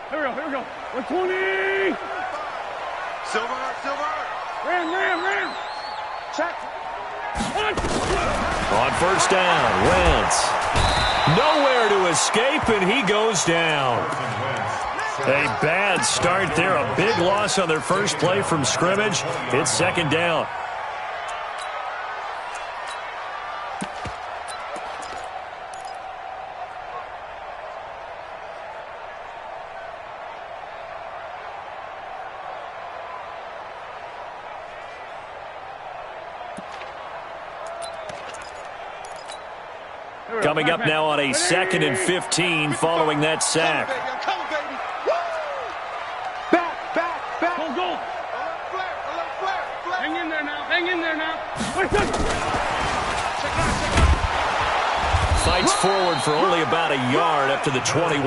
Here we go. 120. Silver. Ram. Check. On first down, Wentz. Nowhere to escape, and he goes down. A bad start there. A big loss on their first play from scrimmage. It's second down. Coming up now on a 2nd and 15 following that sack. Back. Go. Hang in there now. Fights forward for only about a yard up to the 21.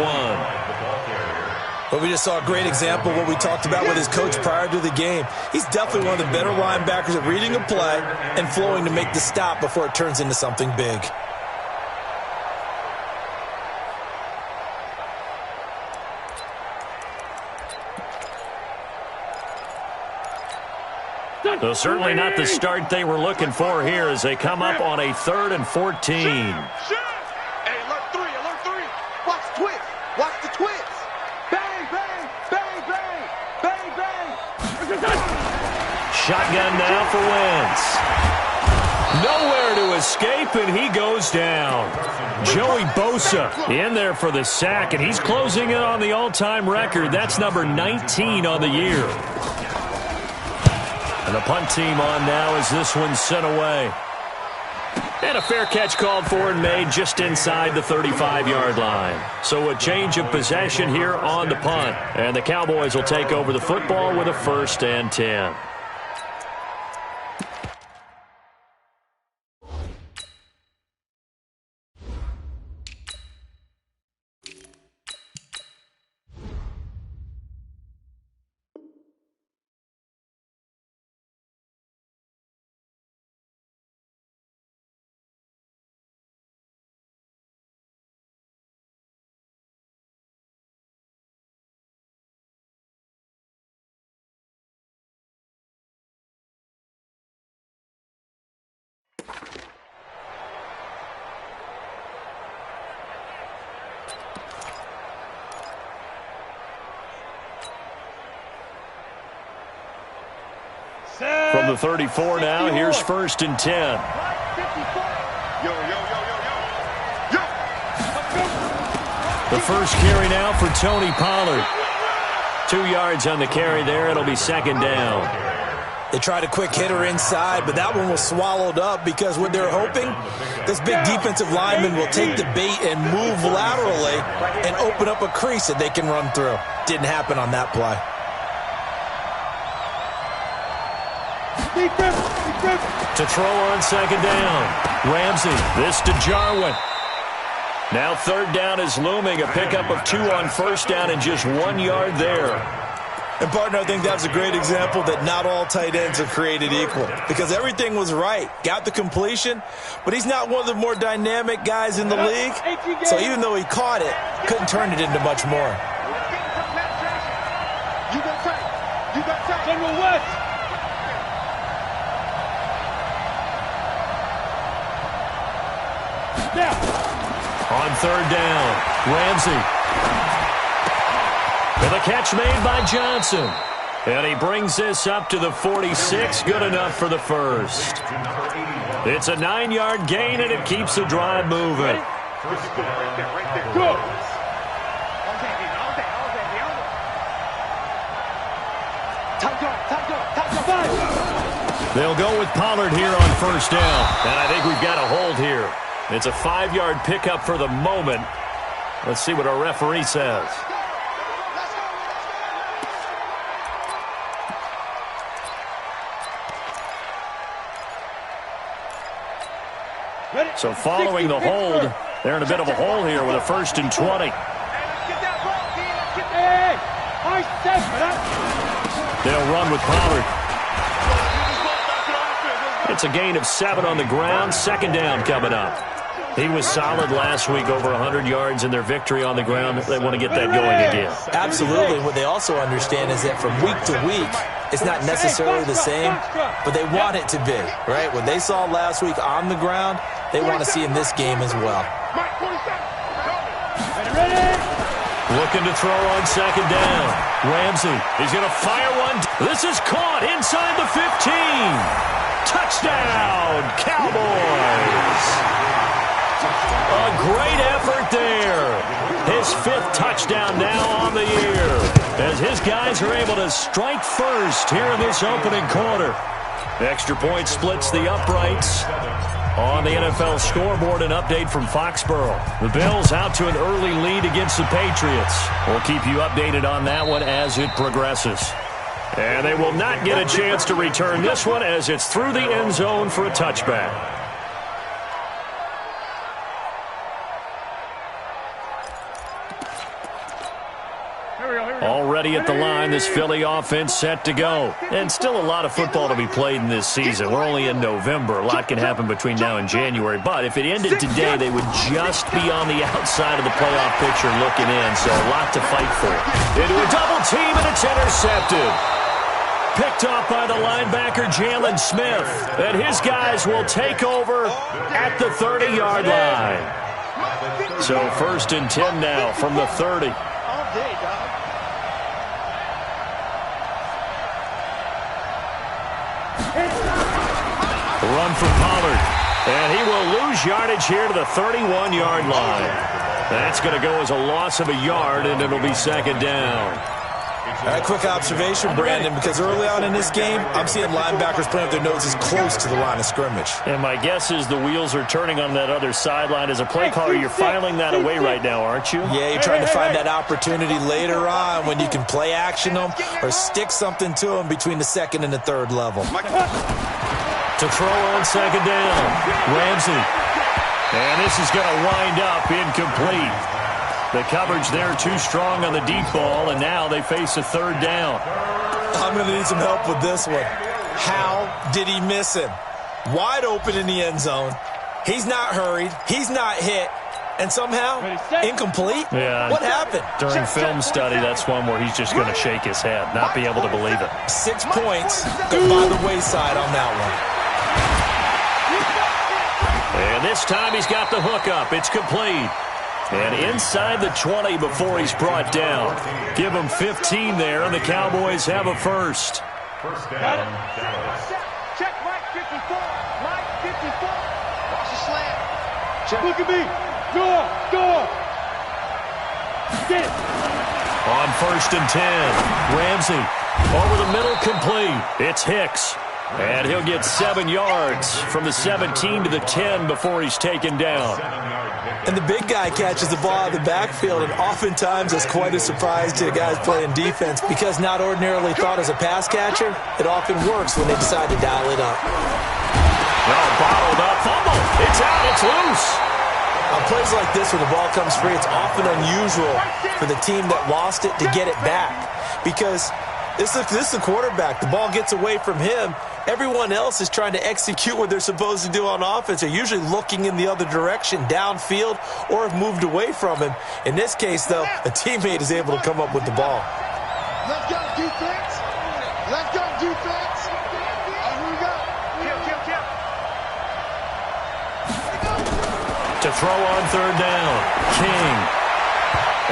But we just saw a great example of what we talked about with his coach prior to the game. He's definitely one of the better linebackers at reading a play and flowing to make the stop before it turns into something big. So certainly not the start they were looking for here as they come up on a 3rd and 14. Hey, alert three. Watch the twist. Bang. Shotgun now for Wentz. Nowhere to escape, and he goes down. Joey Bosa in there for the sack, and he's closing in on the all-time record. That's number 19 on the year. And the punt team on now as this one's sent away. And a fair catch called for and made just inside the 35-yard line. So a change of possession here on the punt. And the Cowboys will take over the football with a 1st and 10. From the 34 now, here's 1st and 10. Yo. The first carry now for Tony Pollard. 2 yards on the carry there. It'll be 2nd down. They tried a quick hitter inside, but that one was swallowed up because what they're hoping, this big defensive lineman will take the bait and move laterally and open up a crease that they can run through. Didn't happen on that play. To throw on 2nd down. Ramsey, this to Jarwin. Now 3rd down is looming. A pickup of 2 on 1st down and just 1 yard there. And, partner, I think that was a great example that not all tight ends are created equal because everything was right. Got the completion, but he's not one of the more dynamic guys in the league. So even though he caught it, couldn't turn it into much more. You got tight. General West. On 3rd down, Ramsey. With a catch made by Johnson. And he brings this up to the 46. Good enough for the 1st. It's a 9-yard gain, and it keeps the drive moving. Go. They'll go with Pollard here on 1st down. And I think we've got a hold here. It's a 5-yard pickup for the moment. Let's see what our referee says. So following the hold, they're in a bit of a hole here with a 1st and 20. They'll run with Pollard. It's a gain of 7 on the ground. 2nd down coming up. He was solid last week, over 100 yards in their victory on the ground. They want to get that going again. Absolutely. What they also understand is that from week to week, it's not necessarily the same, but they want it to be, right? What they saw last week on the ground, they want to see in this game as well. Looking to throw on second down. Ramsey, he's going to fire one. This is caught inside the 15. Touchdown, Cowboys. A great effort there. His 5th touchdown now on the year, as his guys are able to strike first here in this opening quarter. Extra point splits the uprights. On the NFL scoreboard, an update from Foxborough. The Bills out to an early lead against the Patriots. We'll keep you updated on that one as it progresses. And they will not get a chance to return this one as it's through the end zone for a touchback. Already at the line, this Philly offense set to go. And still a lot of football to be played in this season. We're only in November. A lot can happen between now and January. But if it ended today, they would just be on the outside of the playoff picture looking in. So a lot to fight for. Into a double team, and it's intercepted. Picked off by the linebacker, Jalen Smith. And his guys will take over at the 30-yard line. So 1st and 10 now from the 30. Run for Pollard. And he will lose yardage here to the 31-yard line. That's going to go as a loss of a yard, and it'll be second down. A quick observation, Brandon, because early on in this game, I'm seeing linebackers playing with their noses close to the line of scrimmage. And my guess is the wheels are turning on that other sideline. As a play caller, you're filing that away right now, aren't you? Yeah, you're trying to find that opportunity later on when you can play action them or stick something to them between the 2nd and the 3rd level. To throw on second down, Ramsey. And this is going to wind up incomplete. The coverage there too strong on the deep ball, and now they face a 3rd down. I'm going to need some help with this one. How did he miss him? Wide open in the end zone. He's not hurried. He's not hit. And somehow, incomplete? Yeah. What happened? During film study, that's one where he's just going to shake his head, not be able to believe it. 6 points go by the wayside on that one. And this time he's got the hook up. It's complete. And inside the 20 before he's brought down. Give him 15 there, and the Cowboys have a first. First down. Check Mike 54. Mike 54. Watch the slant. Check. Look at me. Go. Get it. On 1st and 10, Ramsey over the middle, complete. It's Hicks. And he'll get 7 yards from the 17 to the 10 before he's taken down. And the big guy catches the ball out of the backfield, and oftentimes it's quite a surprise to the guys playing defense because not ordinarily thought as a pass catcher, it often works when they decide to dial it up. Well, bottled up, fumble. It's out, it's loose. On plays like this where the ball comes free, it's often unusual for the team that lost it to get it back because this is the quarterback. The ball gets away from him. Everyone else is trying to execute what they're supposed to do on offense. They're usually looking in the other direction, downfield, or have moved away from him. In this case, though, a teammate is able to come up with the ball. Let's go, defense. Let's go, defense. Here we go. Kill. To throw on 3rd down, King.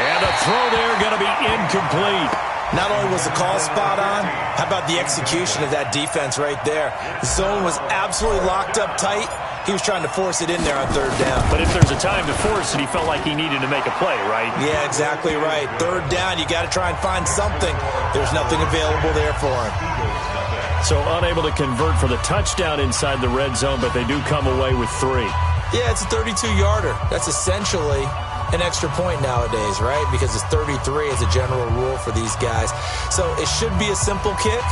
And a throw there going to be incomplete. Not only was the call spot on, how about the execution of that defense right there? The zone was absolutely locked up tight. He was trying to force it in there on 3rd down. But if there's a time to force it, he felt like he needed to make a play, right? Yeah, exactly right. 3rd down, you got to try and find something. There's nothing available there for him. So unable to convert for the touchdown inside the red zone, but they do come away with 3. Yeah, it's a 32-yarder. That's essentially an extra point nowadays, right? Because it's 33 as a general rule for these guys. So it should be a simple kick.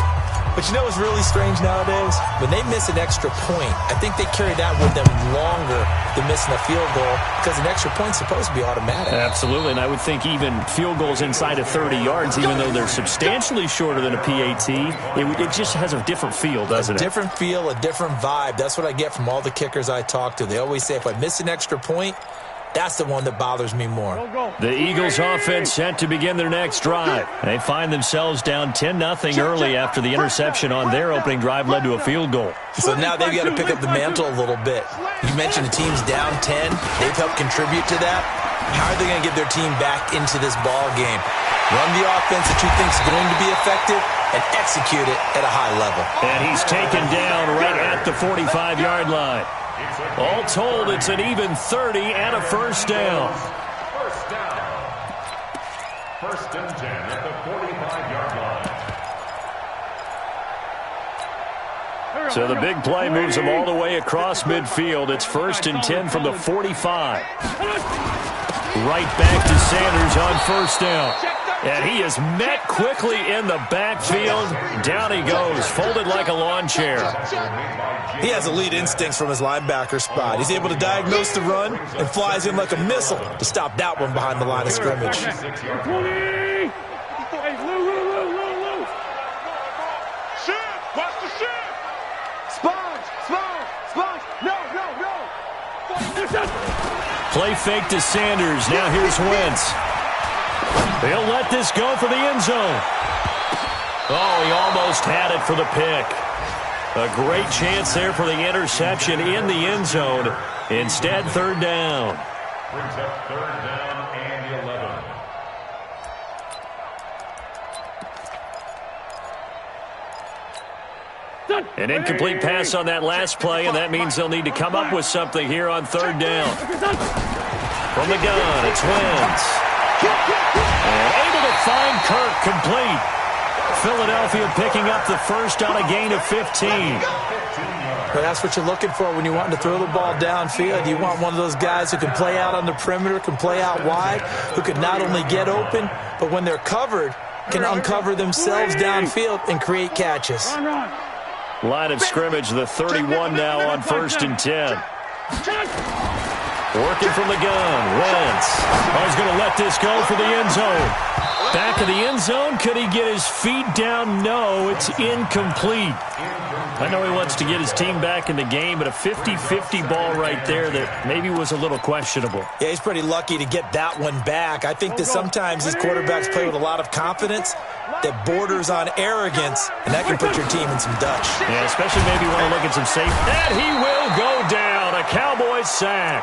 But you know what's really strange nowadays? When they miss an extra point, I think they carry that with them longer than missing a field goal because an extra point's supposed to be automatic. Absolutely, and I would think even field goals inside of 30 yards, even though they're substantially shorter than a PAT, it just has a different feel, doesn't it? A different feel, a different vibe. That's what I get from all the kickers I talk to. They always say if I miss an extra point, that's the one that bothers me more. The Eagles offense set to begin their next drive. They find themselves down 10-0 early after the interception on their opening drive led to a field goal. So now they've got to pick up the mantle a little bit. You mentioned the team's down 10. They've helped contribute to that. How are they going to get their team back into this ball game? Run the offense that you think is going to be effective and execute it at a high level. And he's taken down right at the 45-yard line. All told, it's an even 30 and a first down. First and 10 at the 45-yard line. So the big play moves them all the way across midfield. It's first and 10 from the 45. Right back to Sanders on first down. And he is met quickly in the backfield. Down he goes, folded like a lawn chair. He has elite instincts from his linebacker spot. He's able to diagnose the run and flies in like a missile to stop that one behind the line of scrimmage. Shit! Watch the shit! Sponge! No! Play fake to Sanders. Now here's Wentz. He'll let this go for the end zone. Oh, he almost had it for the pick. A great chance there for the interception in the end zone. Instead, third down. Brings up third down and 11. An incomplete pass on that last play, and that means they'll need to come up with something here on third down. From the gun, it's Wentz. And able to find Kirk complete. Philadelphia picking up the first on a gain of 15. But that's what you're looking for when you want to throw the ball downfield. You want one of those guys who can play out on the perimeter, can play out wide, who can not only get open, but when they're covered, can uncover themselves downfield and create catches. Line of scrimmage, the 31 now on first and 10. Working from the gun, Wentz. He's going to let this go for the end zone. Back of the end zone, could he get his feet down? No, it's incomplete. I know he wants to get his team back in the game, but a 50-50 ball right there that maybe was a little questionable. Yeah, he's pretty lucky to get that one back. I think that sometimes these quarterbacks play with a lot of confidence that borders on arrogance, and that can put your team in some Dutch. Yeah, especially maybe want to look at some safety. And he will go down. A Cowboys sack.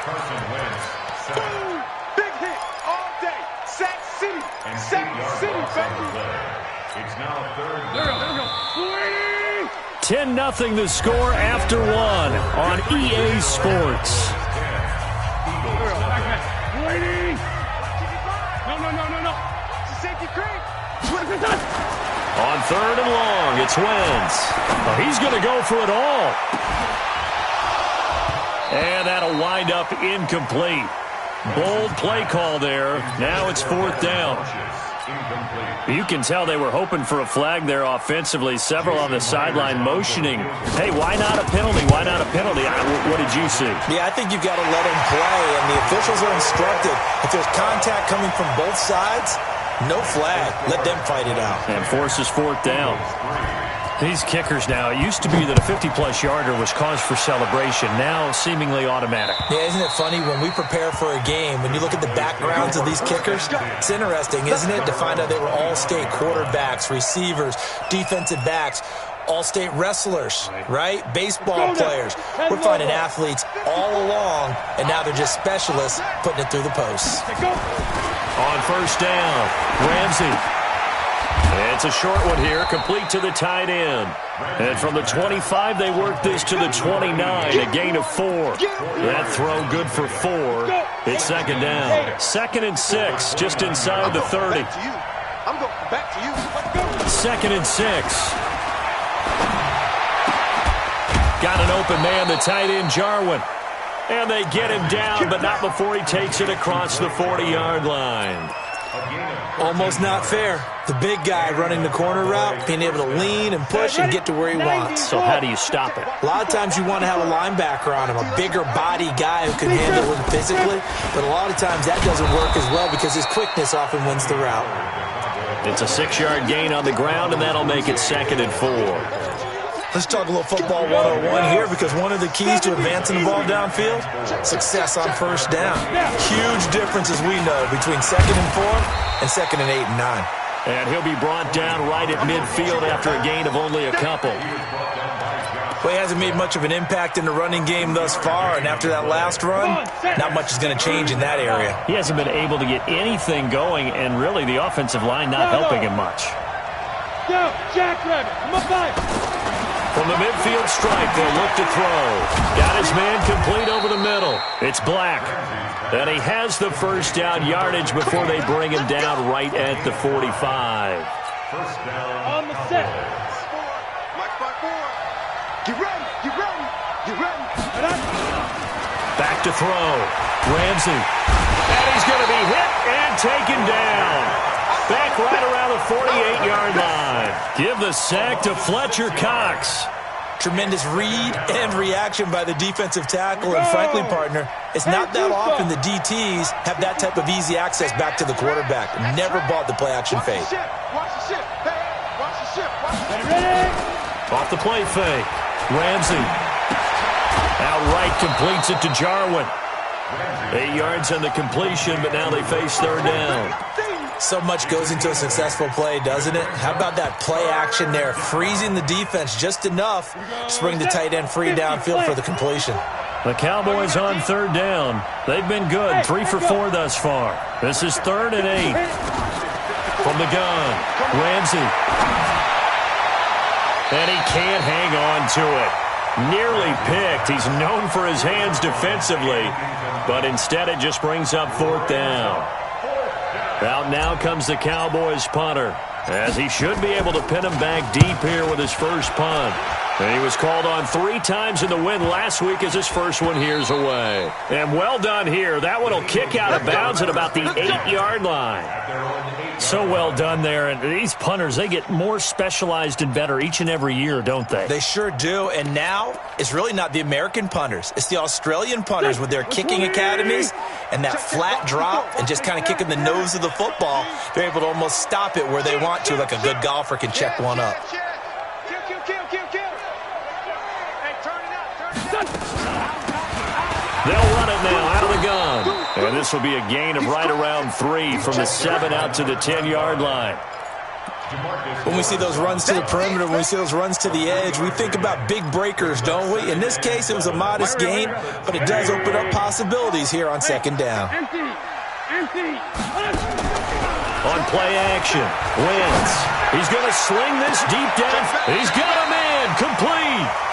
Carson Wentz, sack. Big hit all day. Sack City. Sack City, baby. It's now third down. 10-0 the score after one on EA Sports. No. Safety creep. On third and long, it's Wentz. Oh, he's going to go for it all. And that'll wind up incomplete. Bold play call there. Now it's fourth down. You can tell they were hoping for a flag there offensively. Several on the sideline motioning. Hey, why not a penalty? Why not a penalty? What did you see? Yeah, I think you've got to let him play, and the officials are instructed. If there's contact coming from both sides, no flag. Let them fight it out. And forces fourth down. These kickers now, it used to be that a 50-plus yarder was cause for celebration. Now seemingly automatic. Yeah, isn't it funny when we prepare for a game, when you look at the backgrounds of these kickers, it's interesting, isn't it, to find out they were all-state quarterbacks, receivers, defensive backs, all-state wrestlers, right? Baseball players. We're finding athletes all along, and now they're just specialists putting it through the posts. On first down, Ramsey. It's a short one here, complete to the tight end. And from the 25, they work this to the 29, a gain of 4. That throw good for 4. It's second down. 2nd and 6, just inside the 30. I'm going back to you. 2nd and 6. Got an open man, the tight end, Jarwin. And they get him down, but not before he takes it across the 40-yard line. Almost not fair. The big guy running the corner route, being able to lean and push and get to where he wants. So how do you stop it? A lot of times you want to have a linebacker on him, a bigger body guy who can handle him physically, but a lot of times that doesn't work as well because his quickness often wins the route. It's a 6-yard gain on the ground, and that'll make it 2nd and 4. Let's talk a little football 101 here because one of the keys to advancing the ball downfield, success on first down. Huge difference, as we know, between 2nd and 4 and 2nd and 8 and 9. And he'll be brought down right at midfield after a gain of only a couple. Well, he hasn't made much of an impact in the running game thus far, and after that last run, not much is going to change in that area. He hasn't been able to get anything going, and really the offensive line not helping him much. Go, Jackrabbit, come on by. From the midfield stripe, they'll look to throw. Got his man complete over the middle. It's Black. And he has the first down yardage before they bring him down right at the 45. First down. On the set. Mike by 4. Get ready, get ready, get ready. Back to throw. Ramsey. And he's going to be hit and taken down. Back right around the 48-yard line. Give the sack to Fletcher Cox. Tremendous read and reaction by the defensive tackle. And frankly, partner, it's not that often the DTs have that type of easy access back to the quarterback. Never bought the play-action fake. Watch the ship. Hey, watch the ship. Watch the ship. Off the play fake. Ramsey. Outright completes it to Jarwin. 8 yards on the completion, but now they face third down. So much goes into a successful play, doesn't it? How about that play action there, freezing the defense just enough to bring the tight end free downfield for the completion. The Cowboys on third down. They've been good, 3 for 4 thus far. This is 3rd and 8. From the gun, Ramsey. And he can't hang on to it. Nearly picked. He's known for his hands defensively, but instead it just brings up 4th down. Out now comes the Cowboys punter, as he should be able to pin him back deep here with his first punt. And he was called on 3 times in the win last week as his first one here's away. And well done here. That one will kick out of bounds at about the 8-yard line. So well done there. And these punters, they get more specialized and better each and every year, don't they? They sure do. And now it's really not the American punters. It's the Australian punters with their kicking academies and that flat drop and just kind of kicking the nose of the football. They're able to almost stop it where they want to, like a good golfer can check one up. They'll run it now out of the gun. And this will be a gain of right around 3 from the 7 out to the 10-yard line. When we see those runs to the perimeter, when we see those runs to the edge, we think about big breakers, don't we? In this case, it was a modest gain, but it does open up possibilities here on 2nd down. On play action, Wentz. He's going to sling this deep down. He's got a man complete.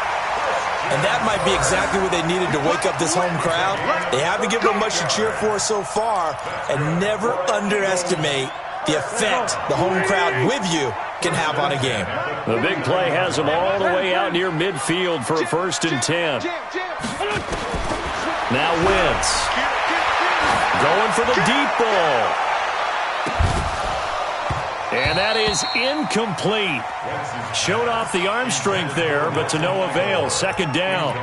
And that might be exactly what they needed to wake up this home crowd. They haven't given them much to cheer for so far, and never underestimate the effect the home crowd with you can have on a game. The big play has them all the way out near midfield for a 1st and 10. Now Wentz going for the deep ball. And that is incomplete. Showed off the arm strength there, but to no avail. 2nd down.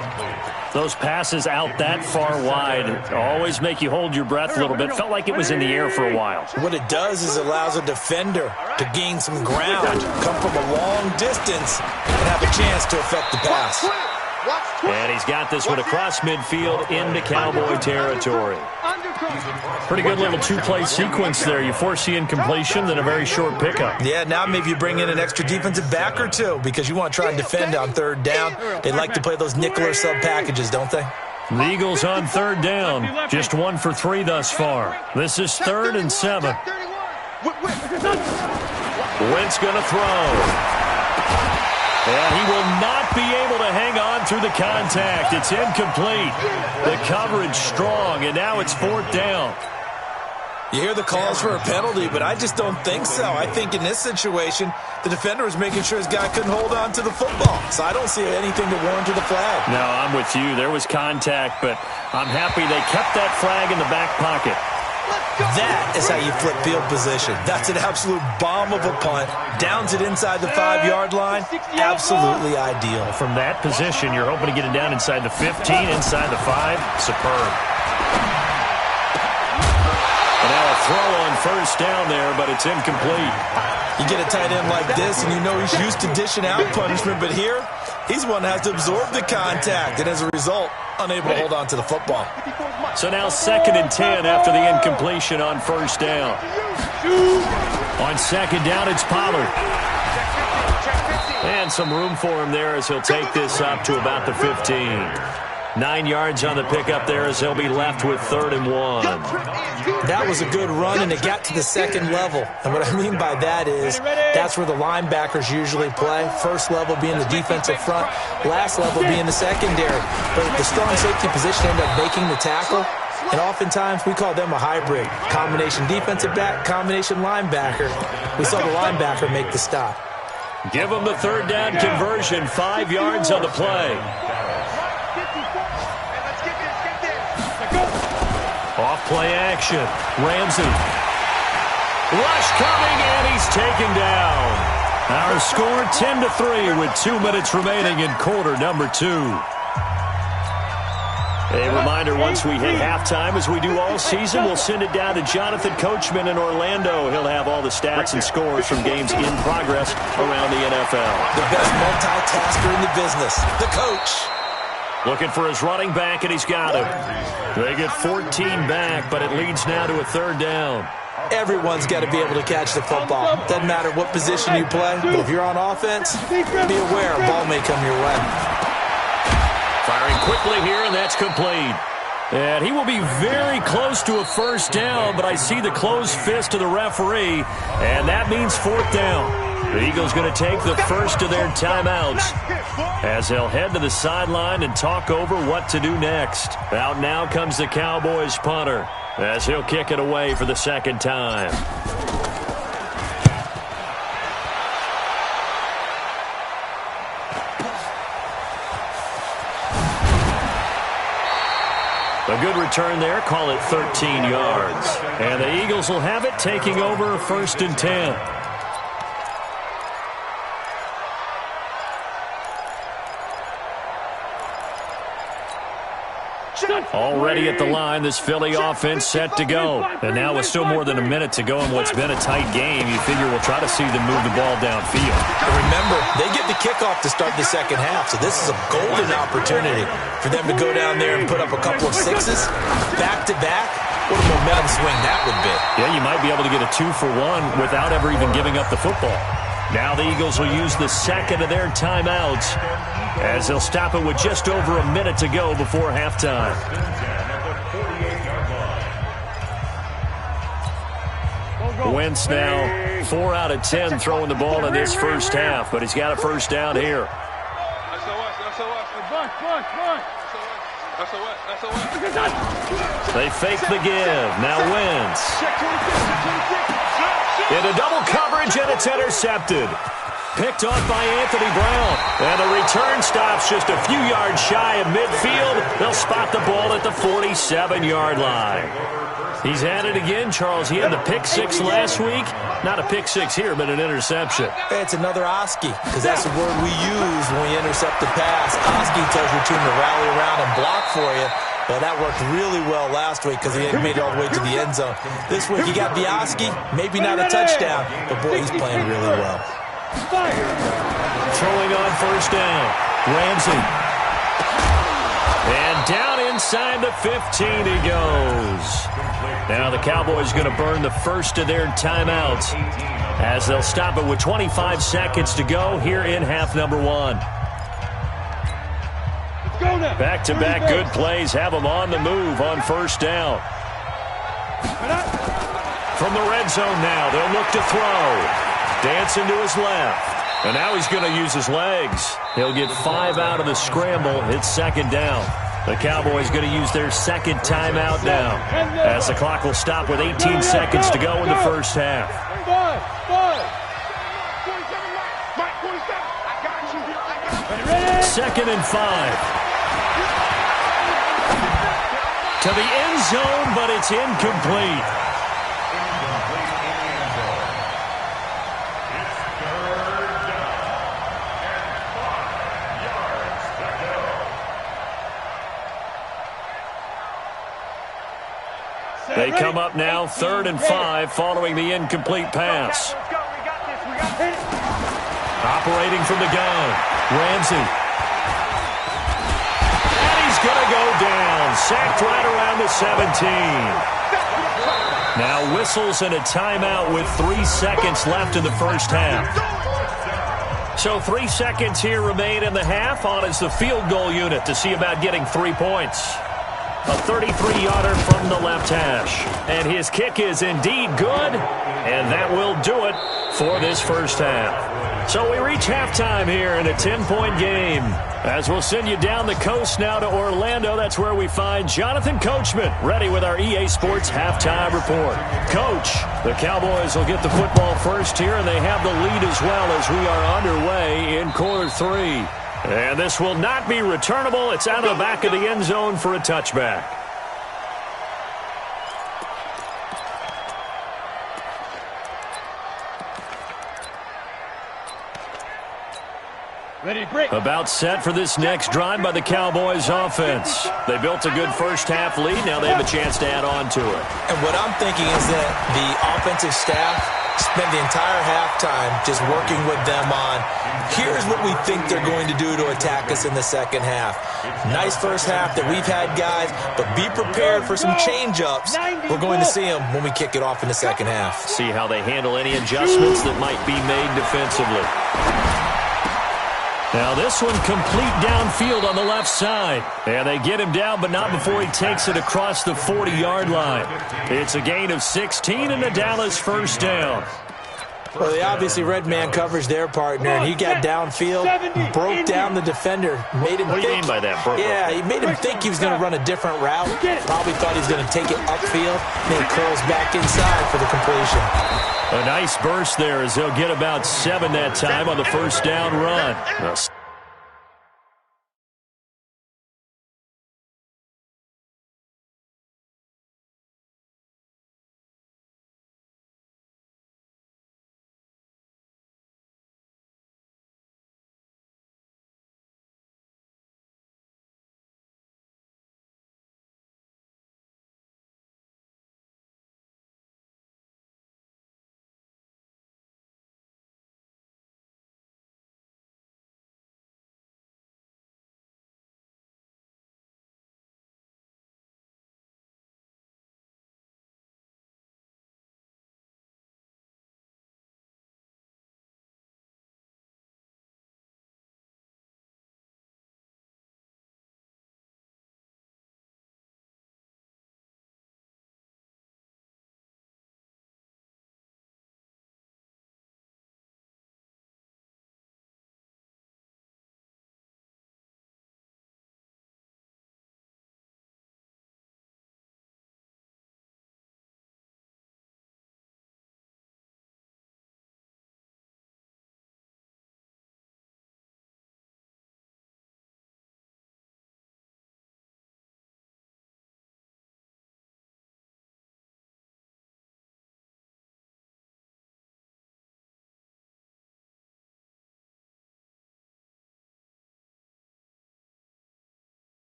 Those passes out that far wide always make you hold your breath a little bit. Felt like it was in the air for a while. What it does is it allows a defender to gain some ground, come from a long distance, and have a chance to affect the pass. And he's got this one across midfield into Cowboy territory. Pretty good little 2-play sequence there. You force the incompletion, then a very short pickup. Yeah, now maybe you bring in an extra defensive back or 2 because you want to try and defend on 3rd down. They like to play those nickel or sub packages, don't they? The Eagles on 3rd down. Just 1 for 3 thus far. This is 3rd and 7. Wentz going to throw. And he will not be able to hang on through the contact. It's incomplete. The coverage strong, and now it's 4th down. You hear the calls for a penalty, but I just don't think so. I think in this situation, the defender was making sure his guy couldn't hold on to the football. So I don't see anything to warrant the flag. No, I'm with you. There was contact, but I'm happy they kept that flag in the back pocket. That is how you flip field position. That's an absolute bomb of a punt. Downs it inside the 5-yard line. Absolutely ideal. From that position, you're hoping to get it down inside the 15, inside the 5. Superb. And now a throw on first down there, but it's incomplete. You get a tight end like this, and you know he's used to dishing out punishment, but here, he's one that has to absorb the contact, and as a result, unable to hold on to the football. So now 2nd and 10 after the incompletion on first down. On 2nd down, it's Pollard. And some room for him there as he'll take this up to about the 15. 9 yards on the pickup there as he'll be left with 3rd and 1. That was a good run, and it got to the 2nd level. And what I mean by that is that's where the linebackers usually play. First level being the defensive front, last level being the secondary. But the strong safety position ended up making the tackle, and oftentimes we call them a hybrid. Combination defensive back, combination linebacker. We saw the linebacker make the stop. Give them the 3rd down conversion, 5 yards on the play. Off play action. Ramsey. Rush coming, and he's taken down. Our score 10-3 with 2 minutes remaining in quarter number 2. A reminder, once we hit halftime, as we do all season, we'll send it down to Jonathan Coachman in Orlando. He'll have all the stats and scores from games in progress around the NFL. The best multitasker in the business, the coach. Looking for his running back, and he's got him. They get 14 back, but it leads now to a 3rd down. Everyone's got to be able to catch the football. Doesn't matter what position you play, but if you're on offense, be aware a ball may come your way. Firing quickly here, and that's complete. And he will be very close to a 1st down, but I see the closed fist of the referee, and that means 4th down. The Eagles going to take the first of their timeouts as they'll head to the sideline and talk over what to do next. Out now comes the Cowboys punter as he'll kick it away for the 2nd time. A good return there, call it 13 yards. And the Eagles will have it, taking over 1st and 10. Already at the line, this Philly offense set to go. And now with still more than a minute to go in what's been a tight game, you figure we'll try to see them move the ball downfield. Remember, they get the kickoff to start the 2nd half, so this is a golden opportunity for them to go down there and put up a couple of 6s back-to-back. What a momentum swing that would be. Yeah, you might be able to get a 2-for-1 without ever even giving up the football. Now the Eagles will use the 2nd of their timeouts as they'll stop it with just over a minute to go before halftime. Wentz now 4 out of 10 throwing the ball in this 1st half, but he's got a 1st down here. They fake the give. Now Wentz. Into double coverage, and it's intercepted. Picked off by Anthony Brown. And the return stops just a few yards shy of midfield. They'll spot the ball at the 47-yard line. He's at it again, Charles. He had the pick 6 last week. Not a pick 6 here, but an interception. It's another Oski, because that's the word we use when we intercept the pass. Oski tells your team to rally around and block for you. Well, that worked really well last week because he had made it all the way to the end zone. This week, you got Oski, maybe not a touchdown, but boy, he's playing really well. Throwing on 1st down. Ramsey. And down inside the 15 he goes. Now the Cowboys going to burn the 1st of their timeouts as they'll stop it with 25 seconds to go here in half number 1. Back-to-back good plays have them on the move on 1st down. From the red zone now, they'll look to throw. Dancing to his left. And now he's going to use his legs. He'll get 5 out of the scramble. It's 2nd down. The Cowboys going to use their 2nd timeout now as the clock will stop with 18 seconds to go in the 1st half. 2nd and 5. To the end zone, but it's incomplete. They come up now 3rd and 5 following the incomplete pass. Operating from the gun, Ramsey. And he's going to go down. Sacked right around the 17. Now whistles and a timeout with 3 seconds left in the first half. So 3 seconds here remain in the half. On is the field goal unit to see about getting 3 points. A 33-yarder from the left hash. And his kick is indeed good. And that will do it for this first half. So we reach halftime here in a 10-point game. As we'll send you down the coast now to Orlando, that's where we find Jonathan Coachman ready with our EA Sports halftime report. Coach, the Cowboys will get the football first here, and they have the lead as well as we are underway in quarter 3. And this will not be returnable. It's out of the back of the end zone for a touchback. About set for this next drive by the Cowboys offense. They built a good first half lead. Now they have a chance to add on to it. And what I'm thinking is that the offensive staff spent the entire halftime just working with them on, here's what we think they're going to do to attack us in the second half. Nice first half that we've had, guys, but be prepared for some change-ups. We're going to see them when we kick it off in the second half. See how they handle any adjustments that might be made defensively. Now this one complete downfield on the left side. And they get him down, but not before he takes it across the 40-yard line. It's a gain of 16 and a Dallas first down. Well, they obviously read man coverage their partner, and he got downfield, broke down the defender, made him What do you mean by that, Burke? Yeah, he made him think he was going to run a different route. Probably thought he was going to take it upfield, and then curls back inside for the completion. A nice burst there as they'll get about 7 that time on the first down run.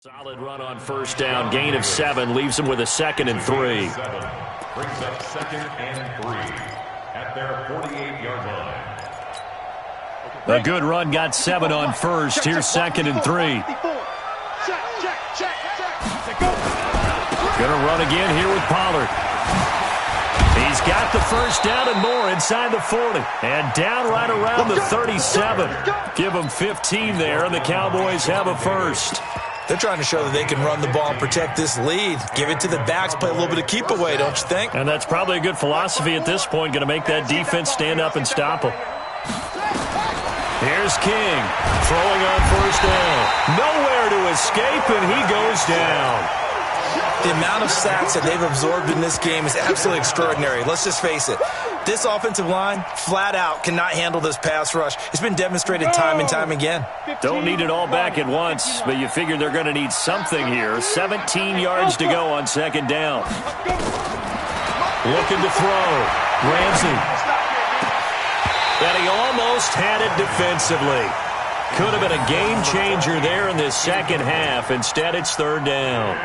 Solid run on first down. Gain of 7 leaves them with a 2nd and 3. Brings up 2nd and 3 at their 48-yard line. A good run got 7 on first. Here's 2nd and 3. Going to run again here with Pollard. He's got the first down and more inside the 40. And down right around the 37. Give them 15 there, and the Cowboys have a first. They're trying to show that they can run the ball and protect this lead. Give it to the backs, play a little bit of keep away, don't you think? And that's probably a good philosophy at this point, going to make that defense stand up and stop them. Here's King, throwing on first down. Nowhere to escape, and he goes down. The amount of sacks that they've absorbed in this game is absolutely extraordinary. Let's just face it. This offensive line, flat out, cannot handle this pass rush. It's been demonstrated time and time again. Don't need it all back at once, but you figure they're going to need something here. 17 yards to go on second down. Looking to throw. Ramsey. And he almost had it defensively. Could have been a game changer there in this second half. Instead, it's third down.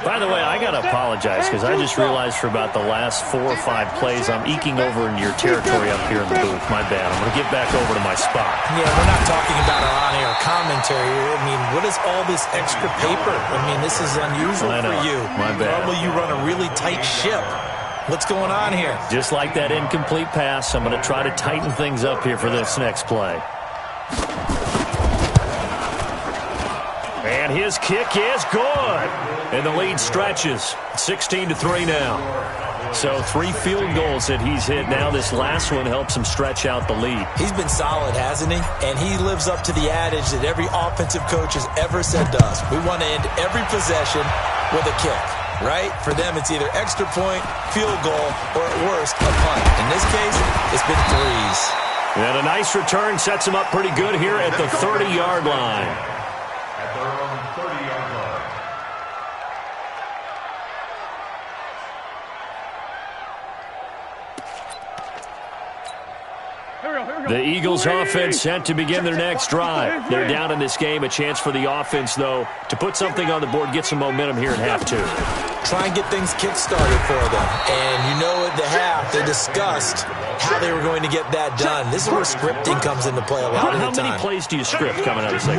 By the way, I got to apologize because I just realized for about the last 4 or 5 plays I'm eking over into your territory up here in the booth. My bad. I'm going to get back over to my spot. Yeah, we're not talking about our on-air commentary. I mean, what is all this extra paper? I mean, this is unusual for you. My bad. Normally you run a really tight ship. What's going on here? Just like that incomplete pass, I'm going to try to tighten things up here for this next play. And his kick is good. And the lead stretches. 16-3 now. So 3 field goals that he's hit now. This last one helps him stretch out the lead. He's been solid, hasn't he? And he lives up to the adage that every offensive coach has ever said to us. We want to end every possession with a kick, right? For them, it's either extra point, field goal, or at worst, a punt. In this case, it's been 3s. And a nice return sets him up pretty good here at the 30-yard line. At their own 30-yard line. The Eagles offense set to begin their next drive. They're down in this game. A chance for the offense, though, to put something on the board, get some momentum here in half 2. Try and get things kick-started for them. And you know at the half, they discussed how they were going to get that done. This is where scripting comes into play a lot of the time. How many plays do you script coming out of the second?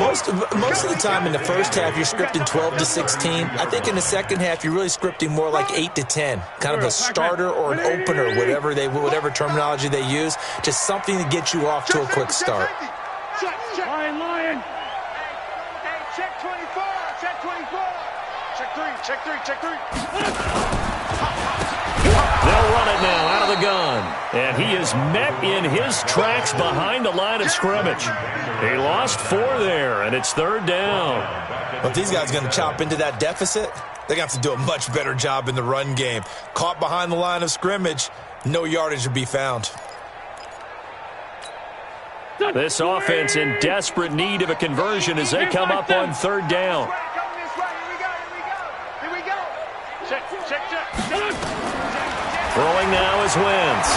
Most of the time in the first half, you're scripting 12 to 16. I think in the second half, you're really scripting more like 8 to 10. Kind of a starter or an opener, whatever terminology they use. Just something to get you off to a quick start. Lion. Hey, check 24. Check 24. Check 3. They'll run it now out of the gun. And he is met in his tracks behind the line of scrimmage. He lost 4 there, and it's third down. Well, if these guys are going to chop into that deficit, they're going to have to do a much better job in the run game. Caught behind the line of scrimmage, no yardage to be found. This offense in desperate need of a conversion as they come up on third down. Here we go. Check. Throwing now is Wentz.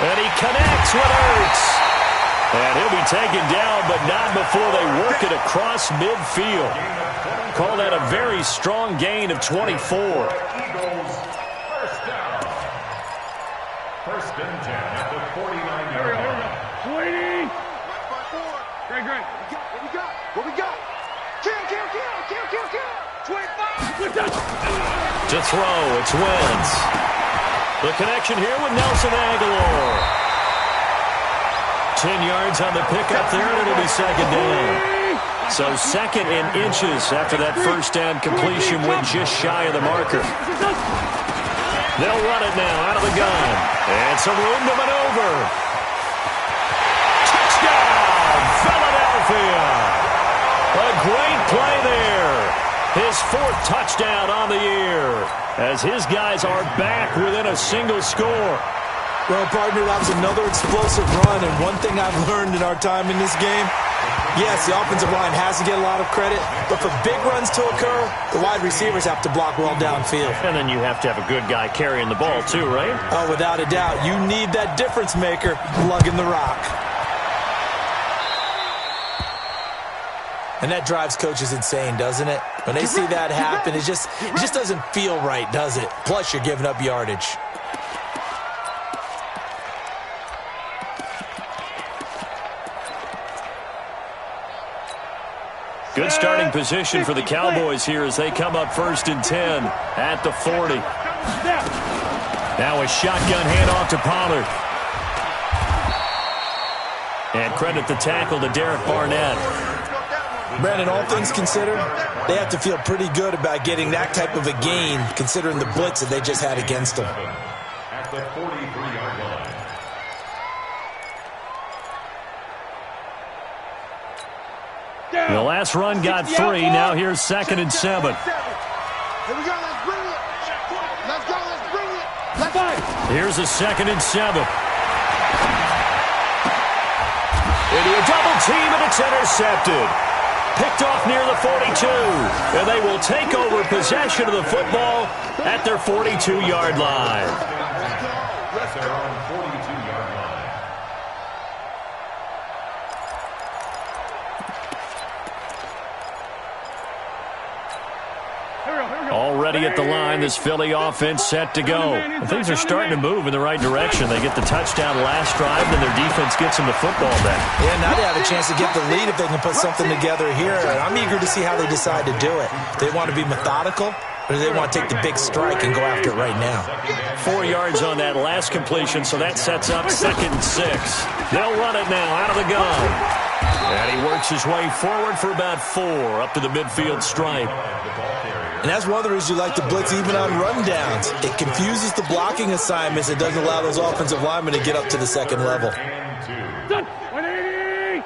And he connects with Ertz. And he'll be taken down, but not before they work it across midfield. Call that a very strong gain of 24. Eagles, first down. First and 10 at the 49-yard line. 20. Great. What we got? Kill. 25. To throw, it's Wentz. The connection here with Nelson Aguilar. 10 yards on the pickup there, and it'll be second down. So second in inches after that first down completion went just shy of the marker. They'll run it now out of the gun. And some room to maneuver. Touchdown, Philadelphia. A great play there. His 4th touchdown on the year as his guys are back within a single score. Well, partner, that was another explosive run, and one thing I've learned in our time in this game, yes, the offensive line has to get a lot of credit, but for big runs to occur, the wide receivers have to block well downfield. And then you have to have a good guy carrying the ball too, right? Oh, without a doubt. You need that difference maker lugging the rock. And that drives coaches insane, doesn't it? When they see that happen, it just doesn't feel right, does it? Plus, you're giving up yardage. Good starting position for the Cowboys here as they come up first and 10 at the 40. Now a shotgun handoff to Pollard. And credit the tackle to Derek Barnett. Brandon, all things considered, they have to feel pretty good about getting that type of a gain considering the blitz that they just had against them. At the 43-yard line. The last run got 3. Now here's 2nd and 7. Here we go. Let's bring it. Let's go. Let's bring it. Let's fight. Here's a 2nd and 7. Into a double team, and it's intercepted. Picked off near the 42. And they will take over possession of the football at their 42-yard line. That's their own 42-yard line. Already at the line, this Philly offense set to go. And things are starting to move in the right direction. They get the touchdown last drive, and their defense gets them the football back. Yeah, now they have a chance to get the lead if they can put something together here. And I'm eager to see how they decide to do it. They want to be methodical, or do they want to take the big strike and go after it right now? 4 yards on that last completion, so that sets up 2nd and 6. They'll run it now out of the gun. And he works his way forward for about 4 up to the midfield stripe. And that's one of the reasons you like to blitz even on rundowns. It confuses the blocking assignments. It doesn't allow those offensive linemen to get up to the second level. 180.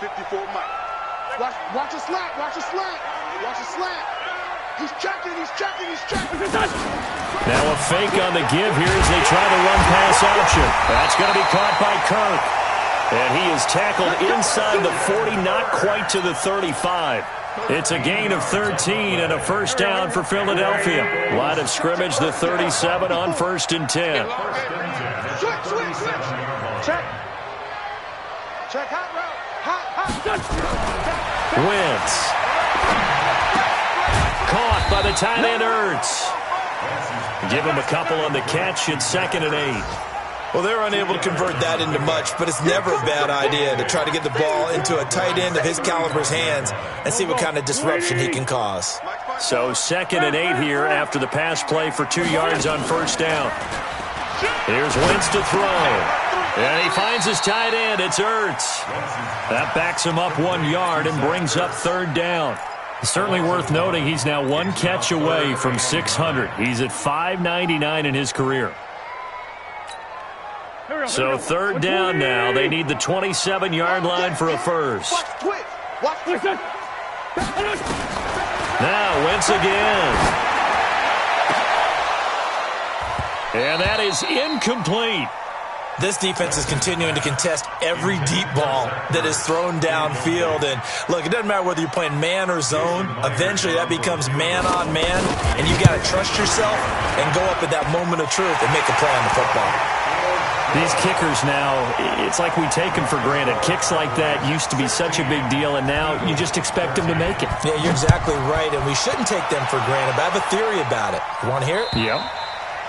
54 Mike. Watch a slant. Watch a slant. Watch a slant. He's checking. He's checking. He's checking. Now a fake on the give here as they try to run pass option. That's going to be caught by Kirk. And he is tackled inside the 40, not quite to the 35. It's a gain of 13 and a first down for Philadelphia. Line of scrimmage, the 37 on 1st and 10. Switch. Check. Check. Hot route. Hot. Wentz. Caught by the tight end Ertz. Give him a couple on the catch. It's 2nd and 8. Well, they're unable to convert that into much, but it's never a bad idea to try to get the ball into a tight end of his caliber's hands and see what kind of disruption he can cause. So 2nd and 8 here after the pass play for 2 yards on first down. Here's Wentz to throw. And he finds his tight end. It's Ertz. That backs him up 1 yard and brings up 3rd down. It's certainly worth noting he's now 1 catch away from 600. He's at 599 in his career. So 3rd down now. They need the 27-yard line for a first. Now Wentz again. And that is incomplete. This defense is continuing to contest every deep ball that is thrown downfield. And look, it doesn't matter whether you're playing man or zone. Eventually that becomes man on man. And you got to trust yourself and go up at that moment of truth and make a play on the football. These kickers now, it's like we take them for granted. Kicks like that used to be such a big deal, and now you just expect them to make it. Yeah, you're exactly right, and we shouldn't take them for granted. But I have a theory about it. You want to hear it? Yeah.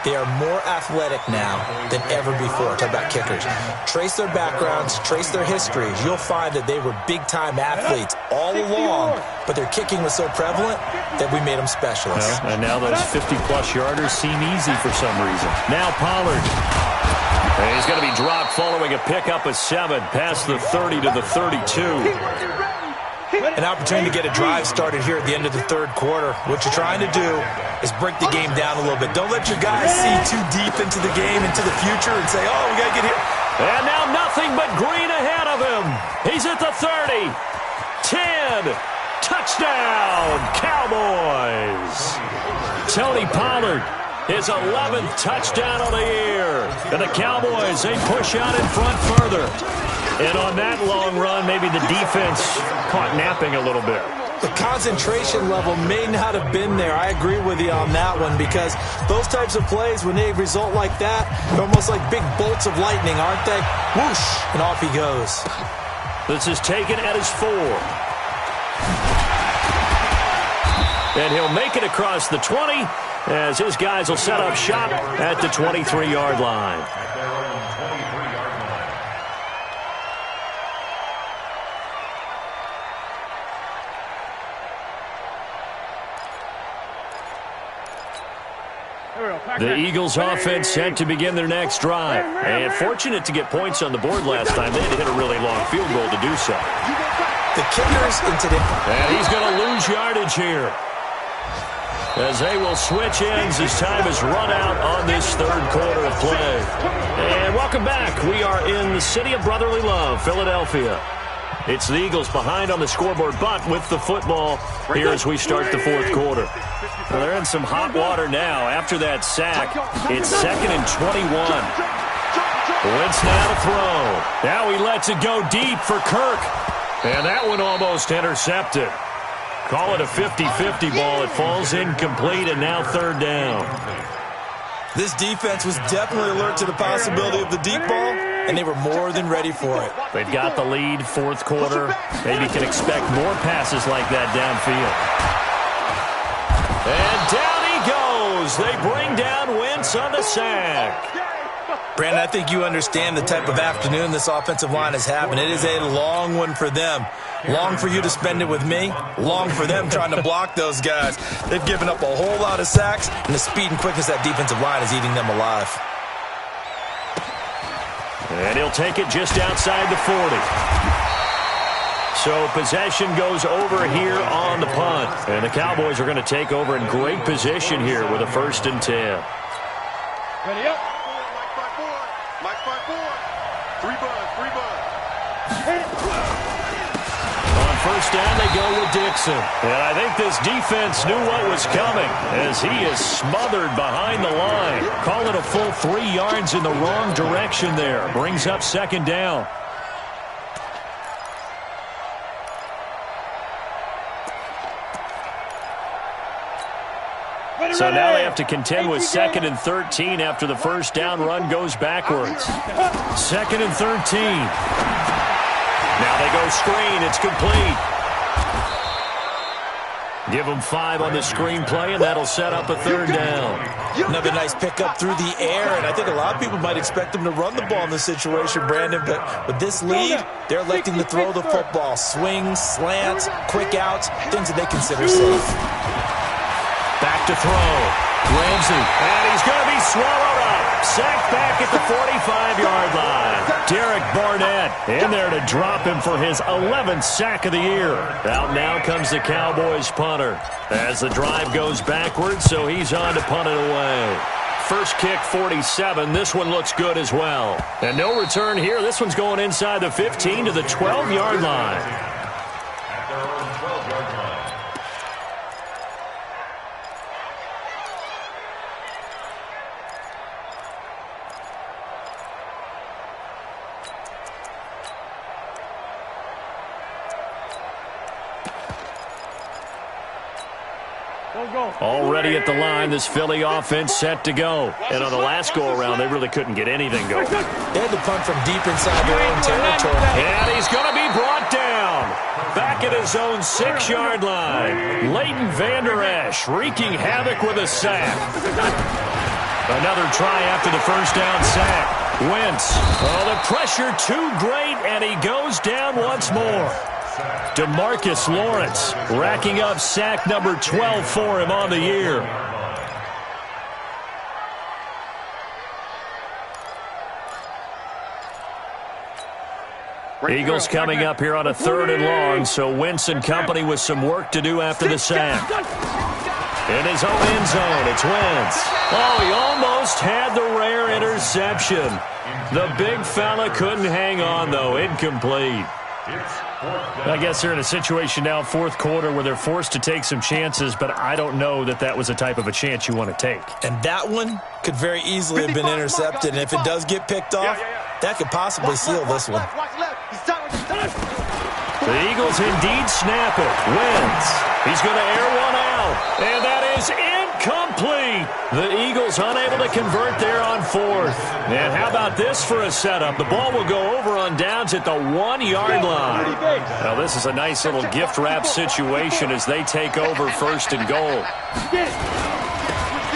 They are more athletic now than ever before. Talk about kickers. Trace their backgrounds, trace their histories. You'll find that they were big-time athletes all along, but their kicking was so prevalent that we made them specialists. Well, and now those 50-plus yarders seem easy for some reason. Now Pollard. And he's going to be dropped following a pickup of 7 past the 30 to the 32. An opportunity to get a drive started here at the end of the 3rd quarter. What you're trying to do is break the game down a little bit. Don't let your guys see too deep into the game, into the future, and say, oh, we got to get here. And now nothing but green ahead of him. He's at the 30. 10. Touchdown, Cowboys. Tony Pollard, his 11th touchdown of the year. And the Cowboys, they push out in front further. And on that long run, maybe the defense caught napping a little bit. The concentration level may not have been there. I agree with you on that one, because those types of plays, when they result like that, they're almost like big bolts of lightning, aren't they? Whoosh, and off he goes. This is taken at his 4. And he'll make it across the 20 as his guys will set up shop at the 23-yard line. The Eagles offense set to begin their next drive. And fortunate to get points on the board last time. They had to hit a really long field goal to do so. The kickers in today. And he's going to lose yardage here, as they will switch ends as time is run out on this 3rd quarter of play. And welcome back. We are in the city of brotherly love, Philadelphia. It's the Eagles behind on the scoreboard, but with the football here as we start the fourth quarter. Well, they're in some hot water now. After that sack, it's 2nd and 21. Wentz now to throw. Now he lets it go deep for Kirk. And that one almost intercepted. Call it a 50-50 ball. It falls incomplete, and now 3rd down. This defense was definitely alert to the possibility of the deep ball, and they were more than ready for it. They've got the lead, fourth quarter. Maybe can expect more passes like that downfield. And down he goes. They bring down Wentz on the sack. Brandon, I think you understand the type of afternoon this offensive line is having. It is a long one for them. Long for you to spend it with me. Long for them trying to block those guys. They've given up a whole lot of sacks, and the speed and quickness of that defensive line is eating them alive. And he'll take it just outside the 40. So possession goes over here on the punt. And the Cowboys are going to take over in great position here with a 1st and 10. Ready up. Mike 5-4. 3 bud. On 1st down, they go with Dixon. And I think this defense knew what was coming as he is smothered behind the line. Call it a full 3 yards in the wrong direction there. Brings up 2nd down. So now they have to contend with 2nd and 13 after the 1st down run goes backwards. 2nd and 13. Now they go screen. It's complete. Give them 5 on the screen play, and that'll set up a 3rd down. Another nice pickup through the air, and I think a lot of people might expect them to run the ball in this situation, Brandon, but with this lead, they're electing to throw the football. Swings, slants, quick outs, things that they consider safe. Back to throw. Ramsey. And he's going to be swallowed up. Sacked back at the 45-yard line. Derek Barnett in there to drop him for his 11th sack of the year. Out now comes the Cowboys punter as the drive goes backwards, so he's on to punt it away. First kick, 47. This one looks good as well. And no return here. This one's going inside the 15 to the 12-yard line. Already at the line, this Philly offense set to go. And on the last go-around, they really couldn't get anything going. They had to punt from deep inside their own territory. And he's going to be brought down. Back at his own 6-yard line. Leighton Vander Esch wreaking havoc with a sack. Another try after the 1st down sack. Wentz. Oh, the pressure too great, and he goes down once more. DeMarcus Lawrence racking up sack number 12 for him on the year. Eagles coming up here on a 3rd and long, so Wentz and company with some work to do after the sack. In his own end zone, it's Wentz. Oh, he almost had the rare interception. The big fella couldn't hang on, though. Incomplete. I guess they're in a situation now, 4th quarter, where they're forced to take some chances, but I don't know that that was the type of a chance you want to take. And that one could very easily have been intercepted, and if it does get picked off, that could possibly seal this one. The Eagles indeed snap it. Wentz. He's going to air one out, and that is incomplete. The Eagles unable to convert there on 4th. And how about this for a setup? The ball will go over on downs at the 1-yard line. Now, this is a nice little gift wrap situation as they take over 1st and goal.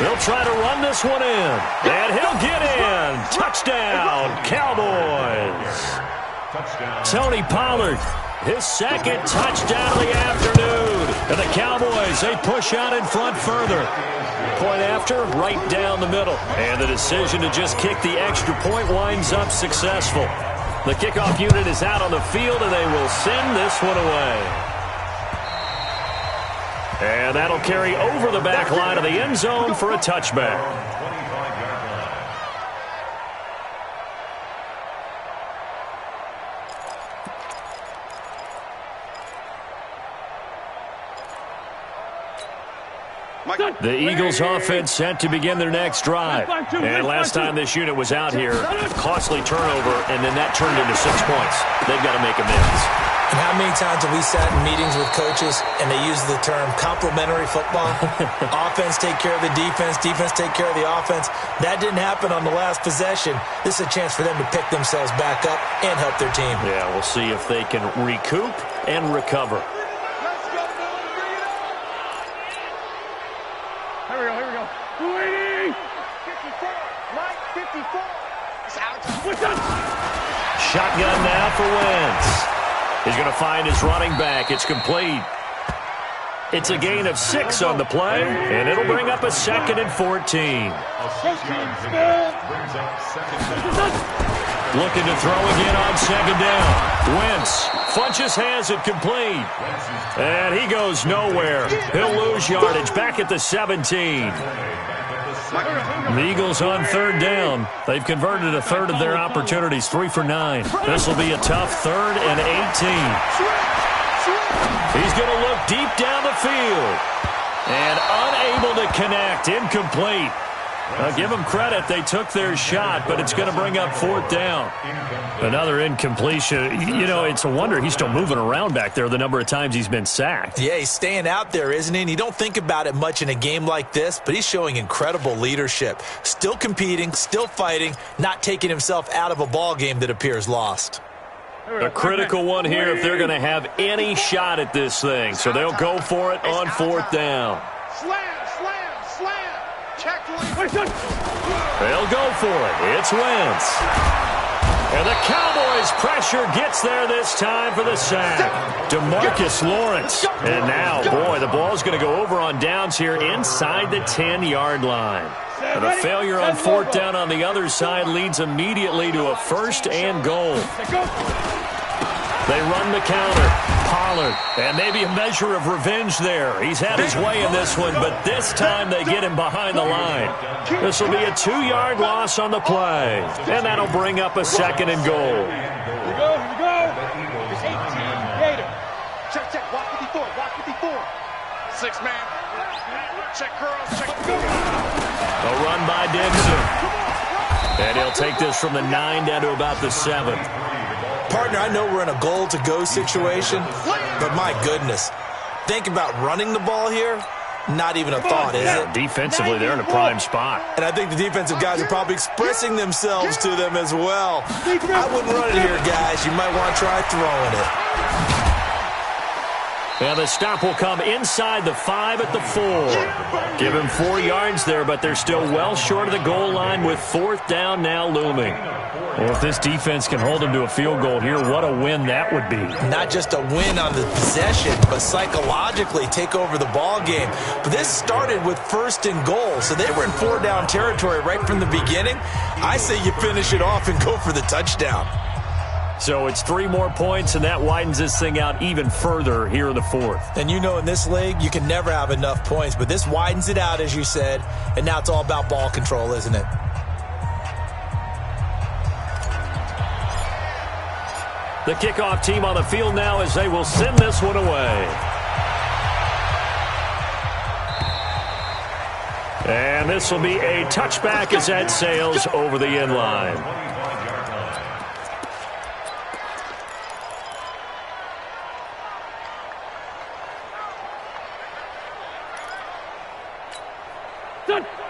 They'll try to run this one in, and he'll get in. Touchdown, Cowboys. Tony Pollard, his 2nd touchdown of the afternoon. And the Cowboys, they push out in front further. Point after, right down the middle. And the decision to just kick the extra point winds up successful. The kickoff unit is out on the field, and they will send this one away. And that'll carry over the back line of the end zone for a touchback. The Eagles offense set to begin their next drive. And last time this unit was out here, costly turnover, and then that turned into 6 points. They've got to make amends. And how many times have we sat in meetings with coaches and they use the term complementary football? Offense take care of the defense, defense take care of the offense. That didn't happen on the last possession. This is a chance for them to pick themselves back up and help their team. Yeah, we'll see if they can recoup and recover. Here we go. 280! 54! Mike, 54! It's out. Shotgun now for Wentz. He's going to find his running back. It's complete. It's a gain of 6 on the play, and it'll bring up a 2nd and 14. Looking to throw again on 2nd down. Wentz, Funches has it complete. And he goes nowhere. He'll lose yardage back at the 17. The Eagles on 3rd down. They've converted a third of their opportunities, 3 for 9. This will be a tough 3rd and 18. He's going to look deep down the field. And unable to connect, incomplete. Give them credit. They took their shot, but it's going to bring up 4th down. Another incompletion. You know, it's a wonder he's still moving around back there the number of times he's been sacked. Yeah, he's staying out there, isn't he? And you don't think about it much in a game like this, but he's showing incredible leadership. Still competing, still fighting, not taking himself out of a ball game that appears lost. A critical one here if they're going to have any shot at this thing. So they'll go for it on 4th down. Slam. Check. They'll go for it. It's Wentz. And the Cowboys' pressure gets there this time for the sack. DeMarcus Lawrence. And now, boy, the ball's going to go over on downs here inside the 10-yard line. And a failure on 4th down on the other side leads immediately to a 1st and goal. They run the counter. Pollard, and maybe a measure of revenge there. He's had his way in this one, but this time they get him behind the line. This will be a 2-yard loss on the play, and that'll bring up a 2nd and goal. Here we go. It's 18. Gator. Check. Watch 54. 6-man. Check curls. Check. A run by Dixon. And he'll take this from the 9 down to about the 7. Partner, I know we're in a goal-to-go situation, but my goodness, think about running the ball here. Not even a thought, is it? Defensively, they're in a prime spot. And I think the defensive guys are probably expressing themselves to them as well. I wouldn't run it here, guys. You might want to try throwing it. Now the stop will come inside the 5 at the 4. Give him 4 yards there, but they're still well short of the goal line with 4th down now looming. Well, if this defense can hold them to a field goal here, what a win that would be. Not just a win on the possession, but psychologically take over the ball game. But this started with 1st and goal, so they were in 4-down territory right from the beginning. I say you finish it off and go for the touchdown. So it's 3 more points, and that widens this thing out even further here in the 4th. And you know in this league, you can never have enough points, but this widens it out, as you said, and now it's all about ball control, isn't it? The kickoff team on the field now as they will send this one away. And this will be a touchback as that sails over the end line.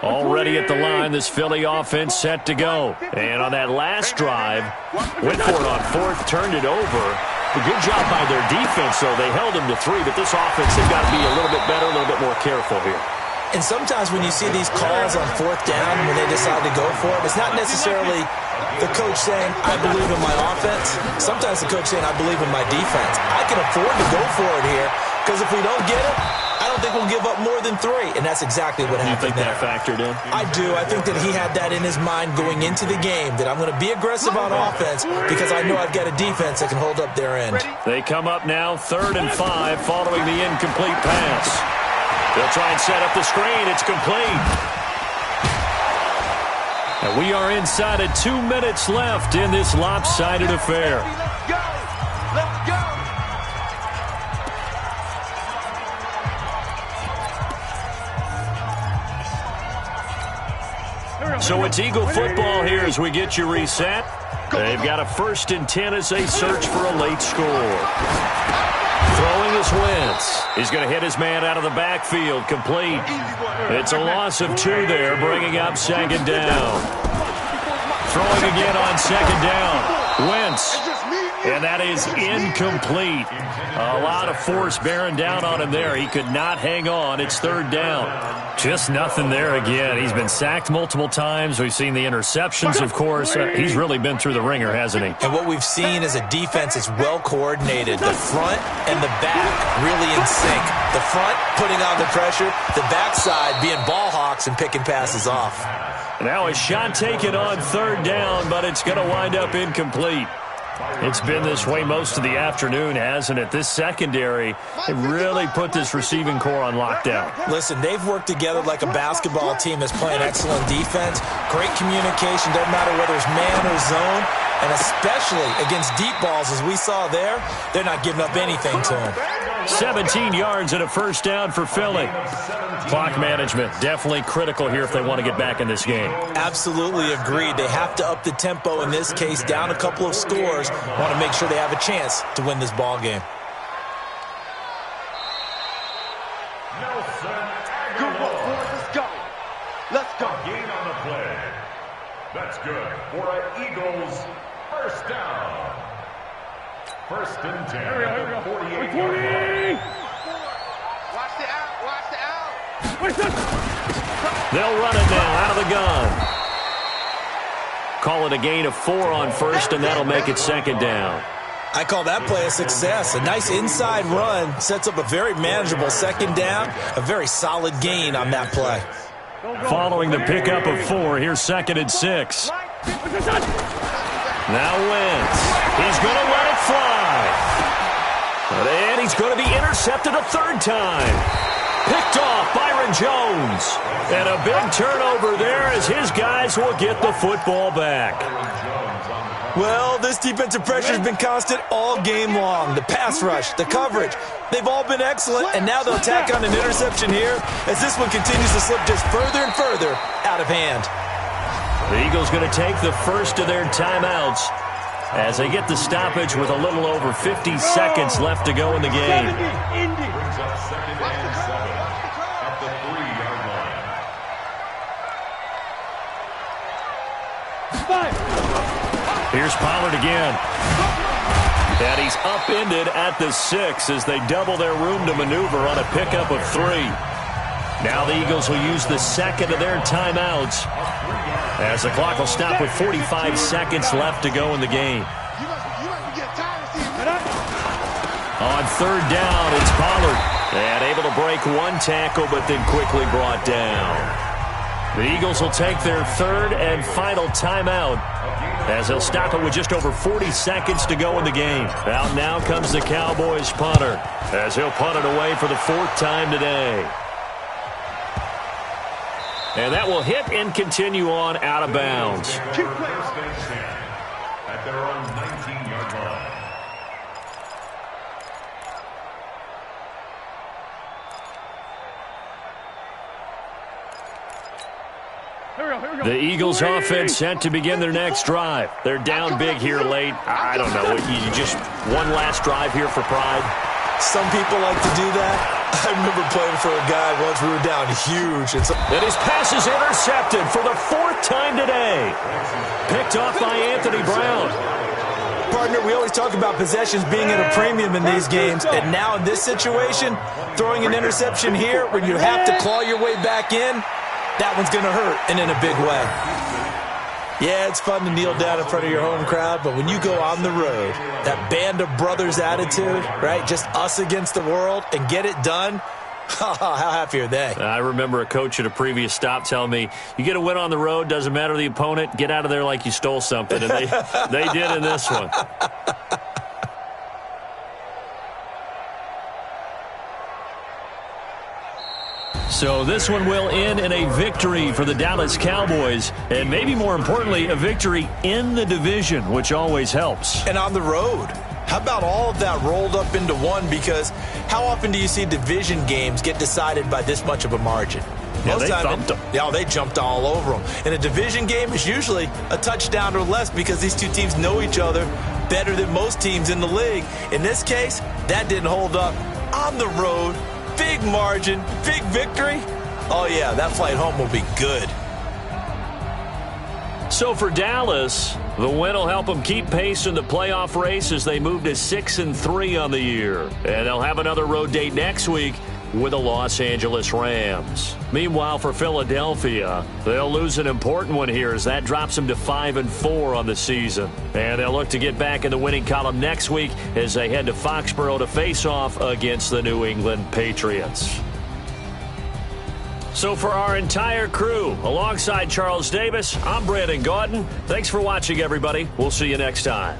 Already at the line, this Philly offense set to go. And on that last drive, went for it on 4th, turned it over. A good job by their defense, though. They held them to 3, but this offense, they've got to be a little bit better, a little bit more careful here. And sometimes when you see these calls on 4th down, when they decide to go for it, it's not necessarily the coach saying, I believe in my offense. Sometimes the coach saying, I believe in my defense. I can afford to go for it here, because if we don't get it, I don't think we'll give up more than 3, and that's exactly what happened there. You think that factored in? I do. I think that he had that in his mind going into the game, that I'm going to be aggressive on offense because I know I've got a defense that can hold up their end. They come up now 3rd and 5 following the incomplete pass. They'll try and set up the screen. It's complete. And we are inside of 2 minutes left in this lopsided affair. Let's go. So it's Eagle football here as we get you reset. They've got a 1st and 10 as they search for a late score. Throwing is Wentz. He's going to hit his man out of the backfield. Complete. It's a loss of 2 there, bringing up 2nd down. Throwing again on 2nd down. Wentz. And that is incomplete. A lot of force bearing down on him there. He could not hang on. It's 3rd down. Just nothing there again. He's been sacked multiple times. We've seen the interceptions, of course. He's really been through the ringer, hasn't he? And what we've seen is a defense that's well coordinated. The front and the back really in sync. The front putting on the pressure. The backside being ball hawks and picking passes off. Now a shot taken on 3rd down, but it's going to wind up incomplete. It's been this way most of the afternoon, hasn't it? This secondary, they really put this receiving core on lockdown. Listen, they've worked together like a basketball team that's playing excellent defense. Great communication, doesn't matter whether it's man or zone. And especially against deep balls, as we saw there, they're not giving up anything to them. 17 yards and a 1st down for Philly. Clock management, definitely critical here if they want to get back in this game. Absolutely agreed. They have to up the tempo in this case, down a couple of scores. Want to make sure they have a chance to win this ball game. Good work, boys. Let's go. Let's go. Gain on the play. That's good for an Eagles 1st down. 1st and 10. 48-yard line. Watch the out. Watch the out. They'll run it now out of the gun. Call it a gain of 4 on 1st, and that'll make it 2nd down. I call that play a success. A nice inside run sets up a very manageable 2nd down. A very solid gain on that play. Following the pickup of 4, here's 2nd and 6. Now Wentz. He's going to let it fly. And he's going to be intercepted a 3rd time. Picked off Byron Jones. And a big turnover there as his guys will get the football back. Well, this defensive pressure has been constant all game long. The pass rush, the coverage, they've all been excellent, and now they'll tack on an interception here as this one continues to slip just further and further out of hand. The Eagles going to take the 1st of their timeouts as they get the stoppage with a little over 50 seconds left to go in the game. Brings up 2nd and 7 at the 3-yard line. Here's Pollard again. And he's upended at the 6 as they double their room to maneuver on a pickup of 3. Now the Eagles will use the 2nd of their timeouts as the clock will stop with 45 seconds left to go in the game. On 3rd down, it's Pollard. And able to break 1 tackle, but then quickly brought down. The Eagles will take their 3rd and final timeout as they'll stop it with just over 40 seconds to go in the game. Out now comes the Cowboys punter as he'll punt it away for the 4th time today. And that will hit and continue on out of bounds. 1st and 10 at their own 19-yard line. The Eagles offense set to begin their next drive. They're down big here late. I don't know. You just one last drive here for pride. Some people like to do that. I remember playing for a guy once we were down huge. And his pass is intercepted for the 4th time today. Picked off by Anthony Brown. Partner, we always talk about possessions being at a premium in these games. And now in this situation, throwing an interception here when you have to claw your way back in, that one's going to hurt, and in a big way. Yeah, it's fun to kneel down in front of your home crowd, but when you go on the road, that band of brothers attitude, right, just us against the world, and get it done, how happy are they? I remember a coach at a previous stop telling me, you get a win on the road, doesn't matter the opponent, get out of there like you stole something, and they did in this one. So this one will end in a victory for the Dallas Cowboys, and maybe more importantly, a victory in the division, which always helps. And on the road. How about all of that rolled up into one? Because how often do you see division games get decided by this much of a margin? Yeah, they thumped them. Yeah, they jumped all over them. In a division game, it's usually a touchdown or less because these two teams know each other better than most teams in the league. In this case, that didn't hold up. On the road, big margin, big victory. Oh, yeah, that flight home will be good. So for Dallas, the win will help them keep pace in the playoff race as they move to 6-3 on the year. And they'll have another road date next week with the Los Angeles Rams. Meanwhile, for Philadelphia, they'll lose an important one here as that drops them to 5-4 on the season. And they'll look to get back in the winning column next week as they head to Foxborough to face off against the New England Patriots. So for our entire crew, alongside Charles Davis, I'm Brandon Gaudin. Thanks for watching, everybody. We'll see you next time.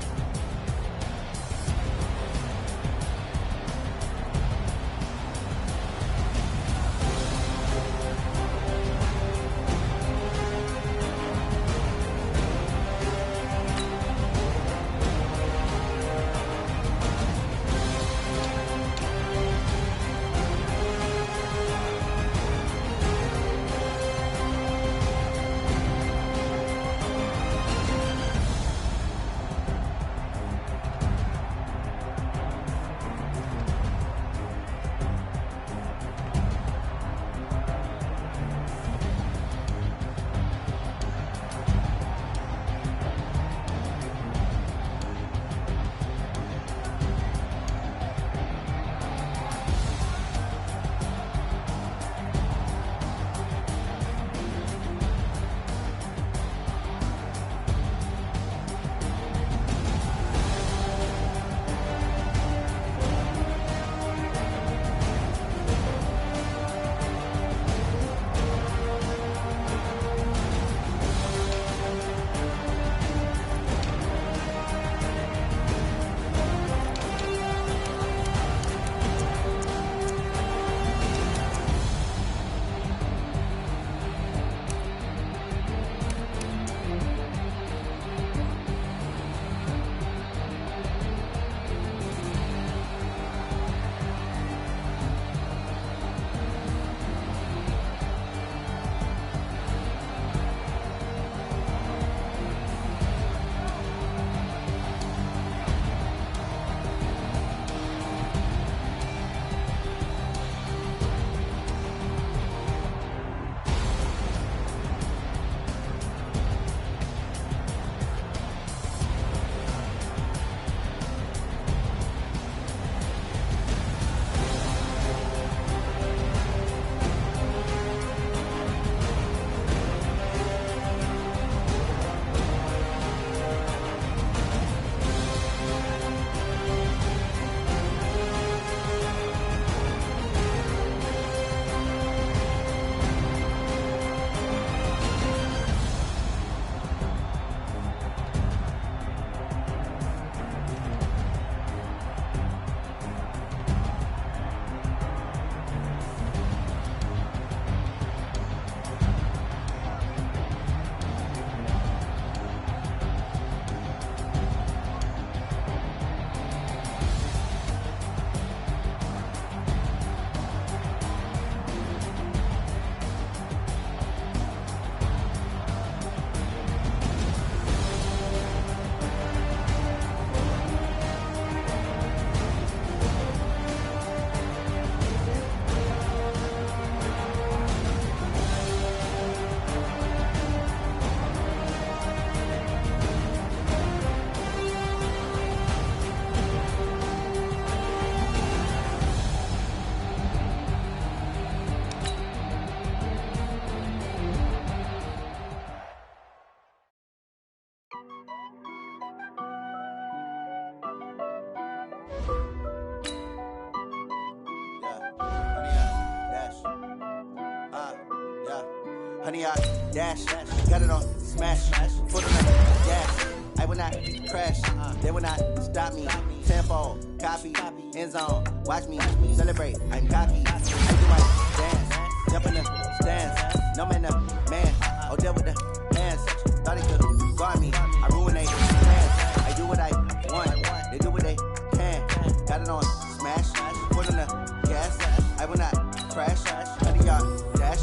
Honey, I dash, got it on smash, foot on the gas. I will not crash, they will not stop me. Tenfold, copy, end zone, watch me celebrate. I'm cocky, I do my dance, jump in the stands. No man, the man, oh, deal with the hands. Thought he could guard me, I ruin they plans. I do what I want, they do what they can. Got it on smash, foot on the gas. I will not crash, honey, y'all dash,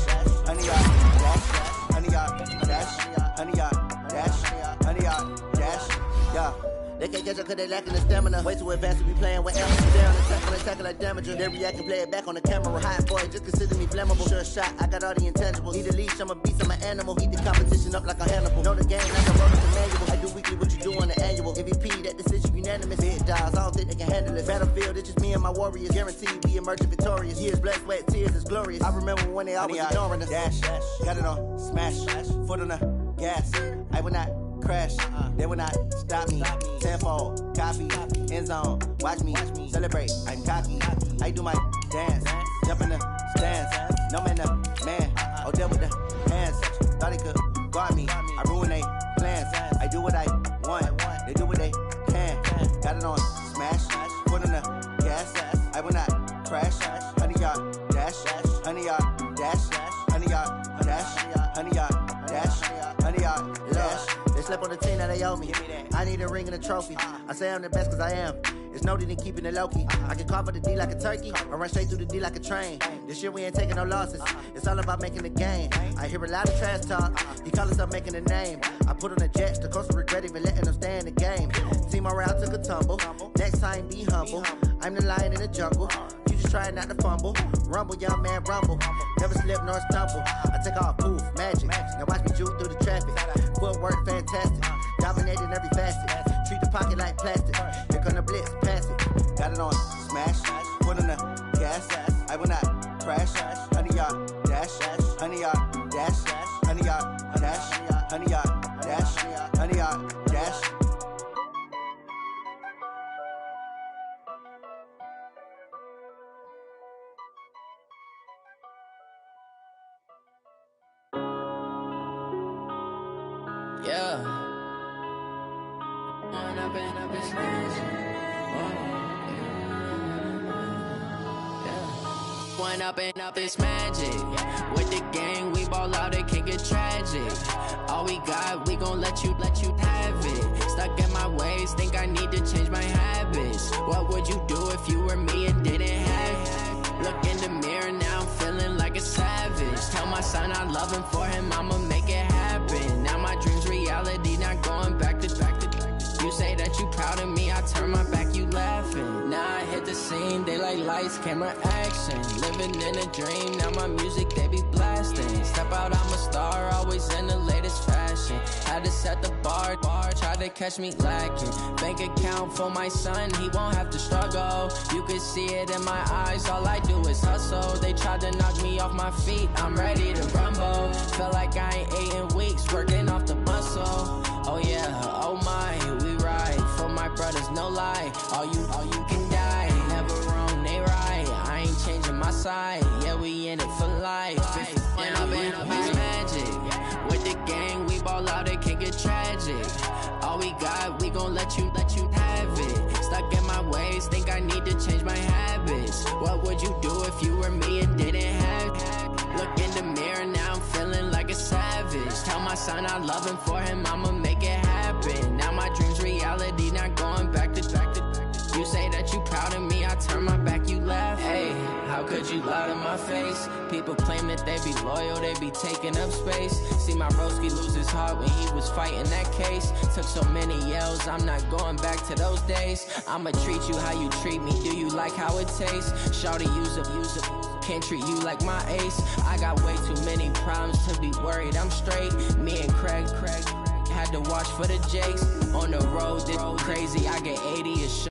honey. they catch up cause they lacking the stamina. Way too advanced to be playing with animals. Stay on the attack like damager. They react and play it back on the camera. Hot boy, just consider me flammable. Sure shot, I got all the intangibles. Need a leash, I'm a beast, I'm an animal. Eat the competition up like a Hannibal. Know the game like a roller to manual. I do weekly what you do on the annual. MVP, that decision unanimous. Big dogs, I don't think they can handle it. Battlefield, it's just me and my warriors. Guaranteed we emerging victorious. Years, blood, sweat, tears, it's glorious. I remember when they always ignoring us. Dash, got it on, smash, foot on the gas. I will not crash, they will not stop me. Tenfold, copy, end zone, watch me celebrate. I'm cocky, I do my dance, jump in the stands. No man, the man, oh deal with the hands. Thought he could guard me, I ruin they plans. I do what I want, they do what they can. Got it on smash, foot on the gas. I will not crash, 100 yard dash, 100 yard dash, 100 yard dash, 100 yard dash, 100 yard dash. They slept on the team that they owe me. I need a ring and a trophy. I say I'm the best cause I am. It's noted in keeping it low-key. I can carve up the D like a turkey or run straight through the D like a train. This year we ain't taking no losses. It's all about making the game. I hear a lot of trash talk. He call himself making a name. I put on the Jets. The coach regret even letting them stay in the game. Team morale took a tumble. Next time be humble. I'm the lion in the jungle. You just try not to fumble. Rumble, young man, rumble. Never slip nor stumble. I take off, poof, magic. Now watch me juke through the traffic. Footwork fantastic. Dominating every facet. Treat the pocket like plastic. Here come the blitz, pass it. Got it on smash. Foot on the gas. I will not crash. 100 yard dash. 100 yard dash. 100 yard dash. 100 yard dash. 100 yard dash. Yeah. One up and up is magic. With the gang, we ball out, it can get tragic. All we got, we gon' let you have it. Stuck in my ways, think I need to change my habits. What would you do if you were me and didn't have it? Look in the mirror, now I'm feeling like a savage. Tell my son I love him, for him I'ma make it happen. Now my dream's reality, not going back to. You say that you proud of me, I turn my back, you laughing. Now I hit the scene, they like lights, camera, action. Living in a dream, now my music, they be blasting. Step out, I'm a star, always in the latest fashion. Had to set the bar, try to catch me lacking. Bank account for my son, he won't have to struggle. You can see it in my eyes, all I do is hustle. They tried to knock me off my feet, I'm ready to rumble. Felt like I ain't ate in weeks, working off the muscle. Oh yeah, oh my, we ride for my brothers, no lie. All you can die, never wrong, they right. I ain't changing my side, yeah, we in it for life. And up is magic. With the gang, we ball out, it can get tragic. All we got, we gon' let you have it. Stuck in my ways, think I need to change my habits. What would you do if you were me and didn't have it? Look in the mirror, now I'm feeling like a savage. Tell my son I love him, for him I'ma make it happen. Now my dream's reality, not going back to. You say that you proud of me, I turn my back, you laugh. Hey, how could you lie to my face? People claim that they be loyal, they be taking up space. See my broski lose his heart when he was fighting that case. Took so many yells, I'm not going back to those days. I'ma treat you how you treat me, do you like how it tastes? Shawty, use up, can't treat you like my ace. I got way too many problems to be worried, I'm straight. Me and Craig had to watch for the Jakes. On the road, this crazy, I get 80 a show.